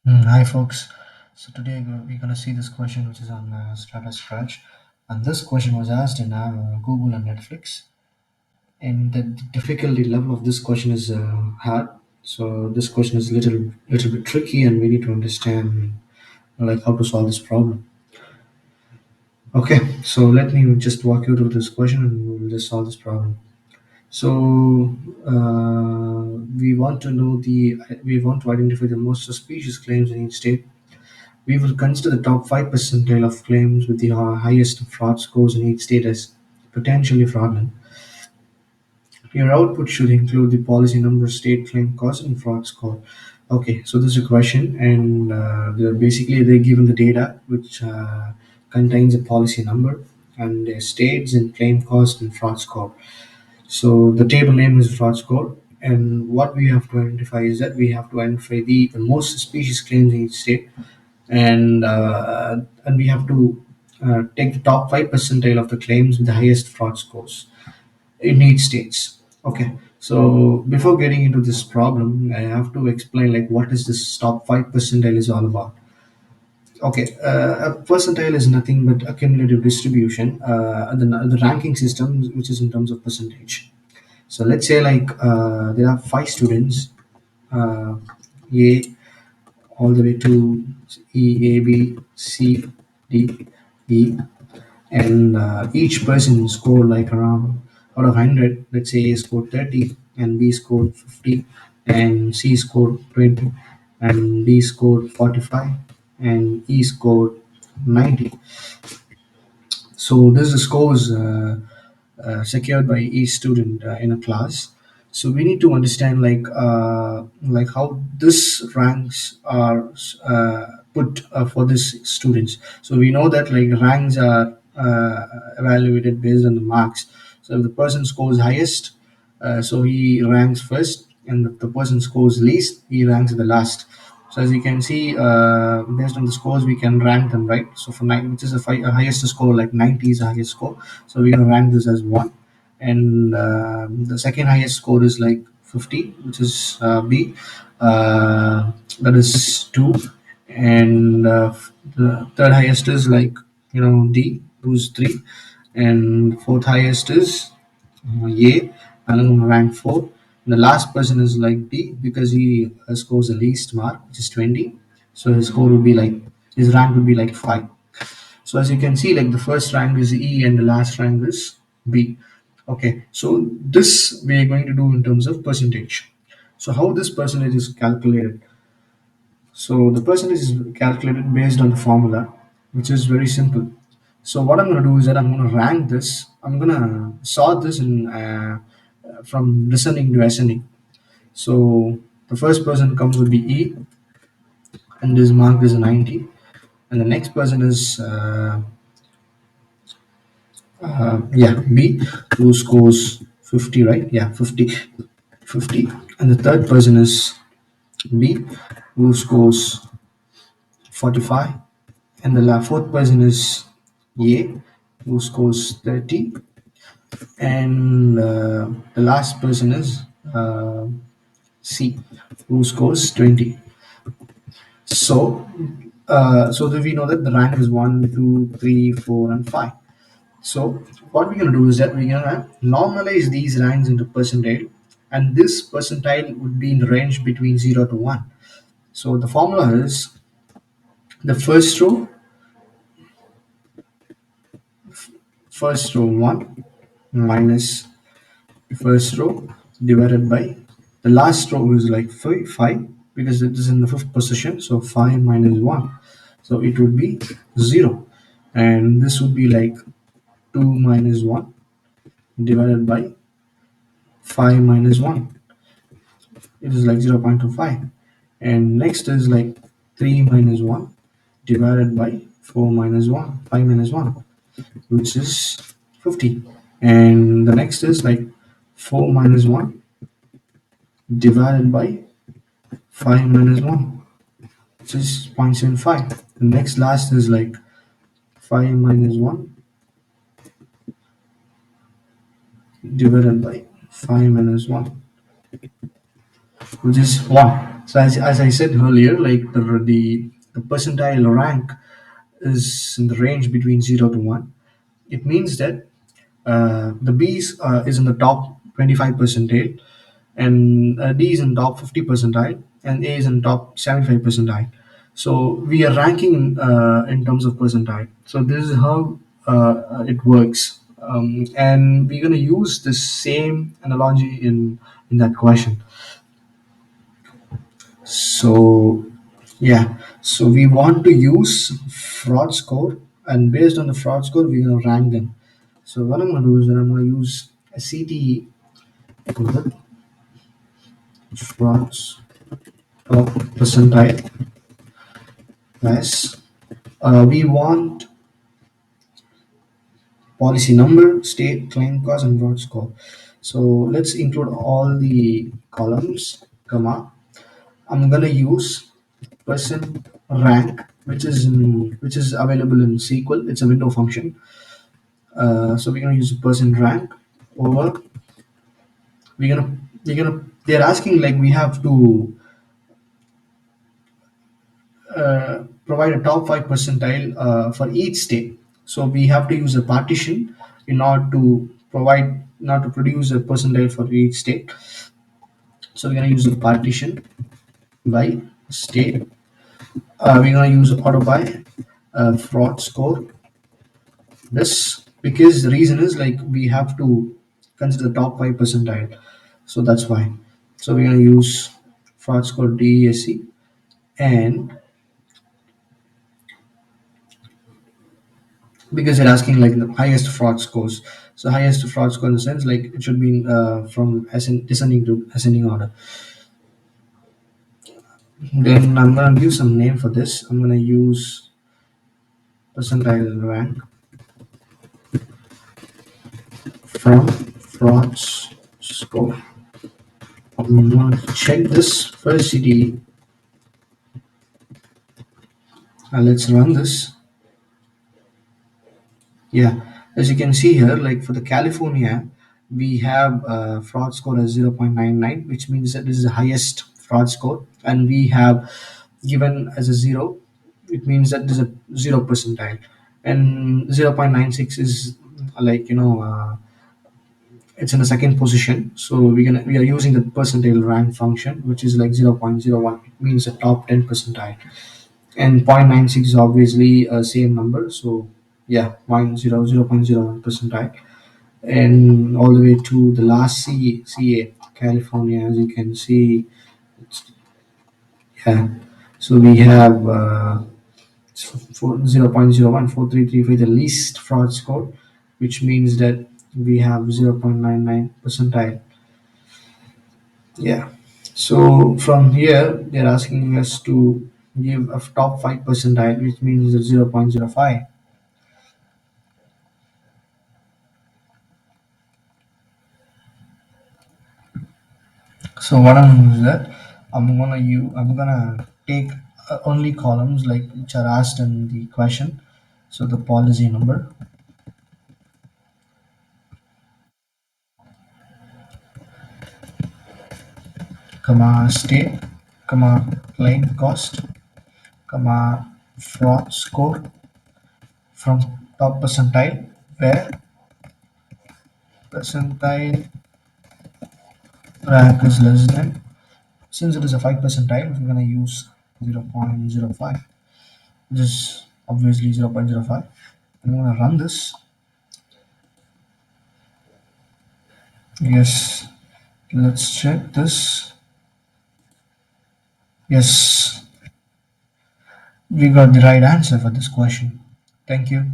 Hi folks. So today we're gonna see this question which is on stratasratch, and this question was asked in Google and Netflix, and the difficulty level of this question is hard. So this question is little bit tricky, and we need to understand like how to solve this problem. Okay, so let me just walk you through this question, and we'll just solve this problem. So we want to know we want to identify the most suspicious claims in each state. We will consider the top 5 percentile of claims with the highest fraud scores in each state as potentially fraudulent. Your output should include the policy number, state claim cost, and fraud score. Okay, so this is a question, and basically they're given the data which contains a policy number and their states and claim cost and fraud score. So the table name is fraud score, and what we have to identify is that we have to identify the most suspicious claims in each state, and we have to take the top 5 percentile of the claims with the highest fraud scores in each states. Okay, so before getting into this problem, I have to explain like what is this top 5 percentile is all about. Okay, a percentile is nothing but a cumulative distribution, the ranking system which is in terms of percentage. So let's say like there are 5 students, uh, A all the way to E, A, B, C, D, E, and each person scored like around out of 100. Let's say A scored 30, and B scored 50, and C scored 20, and D scored 45, and E scored 90. So this is the scores secured by each student in a class. So we need to understand like how this ranks are put for these students. So we know that like ranks are evaluated based on the marks. So if the person scores highest, so he ranks first, and if the person scores least, he ranks the last. So as you can see, based on the scores, we can rank them, right? So for nine, which is a highest score, like 90 is the highest score. So we're gonna rank this as one, and the second highest score is like 50, which is B. That is two, and the third highest is like D, who's three, and fourth highest is A, and I'm gonna rank four. And the last person is like D because he scores the least mark, which is 20. So his score would be like his rank would be like five. So as you can see, like the first rank is E and the last rank is B. Okay, so this we are going to do in terms of percentage. So how this percentage is calculated? So the percentage is calculated based on the formula, which is very simple. So what I'm going to do is that I'm going to rank this. I'm going to sort this in from listening to ascending. So the first person comes with the E, and is marked as a 90, and the next person is yeah, B, who scores 50, right? Yeah, 50, 50, and the third person is B, who scores 45, and the fourth person is A, who scores 30, and the last person is uh, C, who scores 20. So, so that we know that the rank is 1, 2, 3, 4, and 5. So, what we're gonna do is that we're gonna normalize these ranks into percentile, and this percentile would be in the range between 0 to 1. So the formula is the first row 1 minus the first row divided by the last row is like 5 because it is in the fifth position, so 5 minus 1, so it would be 0, and this would be like 2 minus 1 divided by 5 minus 1, it is like 0.25, and next is like 3 minus 1 divided by 4 minus 1, 5 minus 1, which is 50, and the next is like 4 minus 1 divided by 5 minus 1, which is 0.75. The next last is like 5 minus 1 divided by 5 minus 1, which is 1. So as I said earlier, like the percentile rank is in the range between 0 to 1. It means that the B's is in the top 25 percentile, and D is in top 50 percentile, and A is in top 75 percentile. So we are ranking in terms of percentile. So this is how it works, and we're going to use the same analogy in that question. So yeah, so we want to use fraud score, and based on the fraud score, we're gonna rank them. So what I'm gonna do is that I'm gonna use a CTE for the frauds of percentile as we want policy number, state, claim cost, and fraud score. So let's include all the columns, comma. I'm gonna use person rank, which is available in SQL. It's a window function. So we're gonna use a person rank over. We're gonna. They're asking like we have to provide a top 5 percentile for each state. So we have to use a partition in order to provide, not to produce a percentile for each state. So we're gonna use a partition by state. We're gonna use auto by fraud score. This because the reason is like we have to consider top 5 percentile, so that's why. So we're gonna use fraud score DESC, and because they're asking like the highest fraud scores, so highest fraud score in the sense like it should be from descending to ascending order. Then I'm gonna give some name for this. I'm gonna use percentile rank from fraud score. I'm gonna check this first CD. Let's run this. Yeah, as you can see here, like for the California, we have fraud score as 0.99, which means that this is the highest fraud score, and we have given as a 0. It means that this is a 0 percentile, and 0.96 is like it's in the second position. So we are using the percentile rank function, which is like 0.01. It means the top 10 percentile, and 0.96 is obviously a same number. So yeah, 0.01 percentile, and all the way to the last CA California, as you can see. Yeah, so we have 0.014335, the least fraud score, which means that we have 0.99 percentile. Yeah, so from here they're asking us to give a top 5 percentile, which means 0.05. So what I'm gonna do is that I'm gonna take only columns like which are asked in the question. So the policy number, comma state, comma claim cost, comma fraud score from top percentile, where percentile rank is less than. Since it is a 5 percentile, we're gonna use 0.05. This is obviously 0.05. I'm gonna run this. Yes, let's check this. Yes, we got the right answer for this question. Thank you.